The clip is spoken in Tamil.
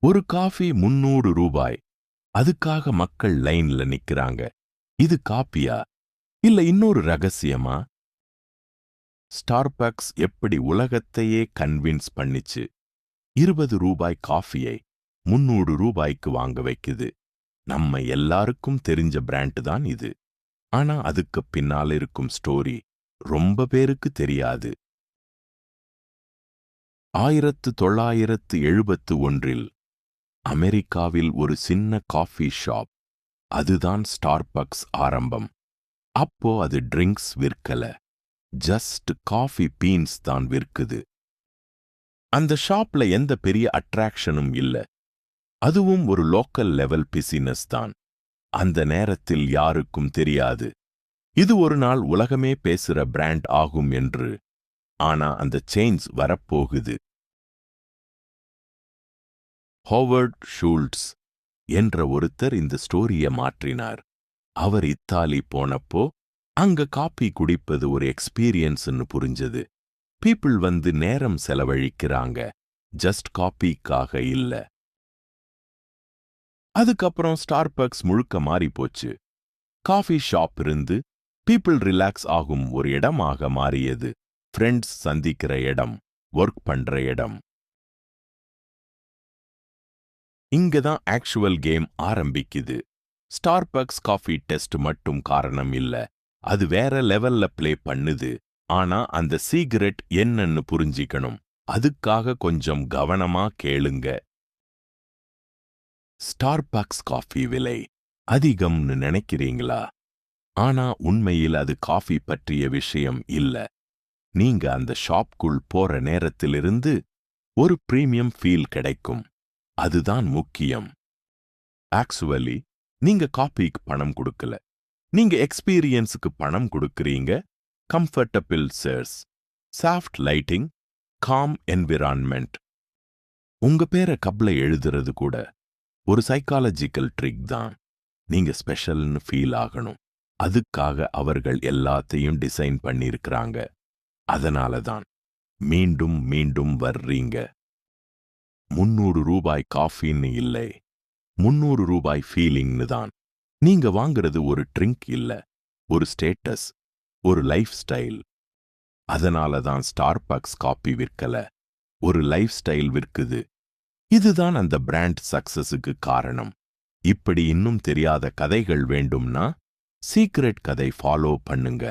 ஒரு காஃபி 300 ரூபாய். அதுக்காக மக்கள் லைன்ல நிக்கிறாங்க. இது காப்பியா? இல்ல இன்னொரு ரகசியமா? ஸ்டார்பக்ஸ் எப்படி உலகத்தையே கன்வின்ஸ் பண்ணிச்சு? 20 ரூபாய் காஃபியை 300 ரூபாய்க்கு வாங்க வைக்குது. நம்ம எல்லாருக்கும் தெரிஞ்ச பிராண்ட் தான் இது. ஆனா அதுக்கு பின்னால் இருக்கும் ஸ்டோரி ரொம்ப பேருக்கு தெரியாது. 1971 அமெரிக்காவில் ஒரு சின்ன காஃபி ஷாப். அதுதான் ஸ்டார்பக்ஸ் ஆரம்பம். அப்போ அது ட்ரிங்க்ஸ் விற்கல, ஜஸ்ட் காஃபி பீன்ஸ் தான் விற்குது. அந்த ஷாப்ல எந்த பெரிய அட்ராக்ஷனும் இல்ல. அதுவும் ஒரு லோக்கல் லெவல் பிசினஸ் தான். அந்த நேரத்தில் யாருக்கும் தெரியாது இது ஒரு நாள் உலகமே பேசுற பிராண்ட் ஆகும் என்று. ஆனா அந்த சேஞ்ச் வரப்போகுது. ஹோவர்ட் ஷூல்ட்ஸ் என்ற ஒருத்தர் இந்த ஸ்டோரிய மாற்றினார். அவர் இத்தாலி போனப்போ அங்க காபி குடிப்பது ஒரு எக்ஸ்பீரியன்ஸ்னு புரிஞ்சது. பீப்பிள் வந்து நேரம் செலவழிக்கிறாங்க, ஜஸ்ட் காபிக்காக இல்ல. அதுக்கப்புறம் ஸ்டார்பக்ஸ் முழுக்க மாறி போச்சு. காஃபி ஷாப் இருந்து பீப்பிள் ரிலாக்ஸ் ஆகும் ஒரு இடமாக மாறியது. ஃப்ரெண்ட்ஸ் சந்திக்கிற இடம், ஒர்க் பண்ற இடம். இங்கதான் ஆக்சுவல் கேம் ஆரம்பிக்குது. ஸ்டார்பக்ஸ் காஃபி டெஸ்ட் மட்டும் காரணம் இல்ல, அது வேற லெவல்ல ப்ளே பண்ணுது. ஆனா அந்த சீக்ரெட் என்னன்னு புரிஞ்சிக்கணும். அதுக்காக கொஞ்சம் கவனமா கேளுங்க. ஸ்டார்பக்ஸ் காஃபி விலை அதிகம்னு நினைக்கிறீங்களா? ஆனா உண்மையில் அது காஃபி பற்றிய விஷயம் இல்ல. நீங்க அந்த ஷாப்குள் போற நேரத்திலிருந்து ஒரு பிரீமியம் ஃபீல் கிடைக்கும். அதுதான் முக்கியம். ஆக்சுவலி நீங்க காபிக்கு பணம் கொடுக்கல, நீங்க எக்ஸ்பீரியன்ஸுக்கு பணம் கொடுக்கறீங்க. Comfortable chairs, soft lighting, com environment. உங்க பேரை கப்ல எழுதுறது கூட ஒரு சைக்காலஜிக்கல் ட்ரிக் தான். நீங்க ஸ்பெஷல்னு ஃபீல் ஆகணும். அதுக்காக அவர்கள் எல்லாத்தையும் டிசைன் பண்ணியிருக்கிறாங்க. அதனால தான் மீண்டும் மீண்டும் வர்றீங்க. 300 ரூபாய் காஃபின்னு இல்லை, 300 ரூபாய் ஃபீலிங்னு தான். நீங்க வாங்குறது ஒரு ட்ரிங்க் இல்ல, ஒரு ஸ்டேட்டஸ், ஒரு லைஃப் ஸ்டைல். அதனால தான் ஸ்டார்பக்ஸ் காபி விற்கல, ஒரு லைஃப் ஸ்டைல் விற்குது. இதுதான் அந்த பிராண்ட் சக்சஸுக்கு காரணம். இப்படி இன்னும் தெரியாத கதைகள் வேண்டும்னா சீக்ரெட் கதை ஃபாலோ பண்ணுங்க.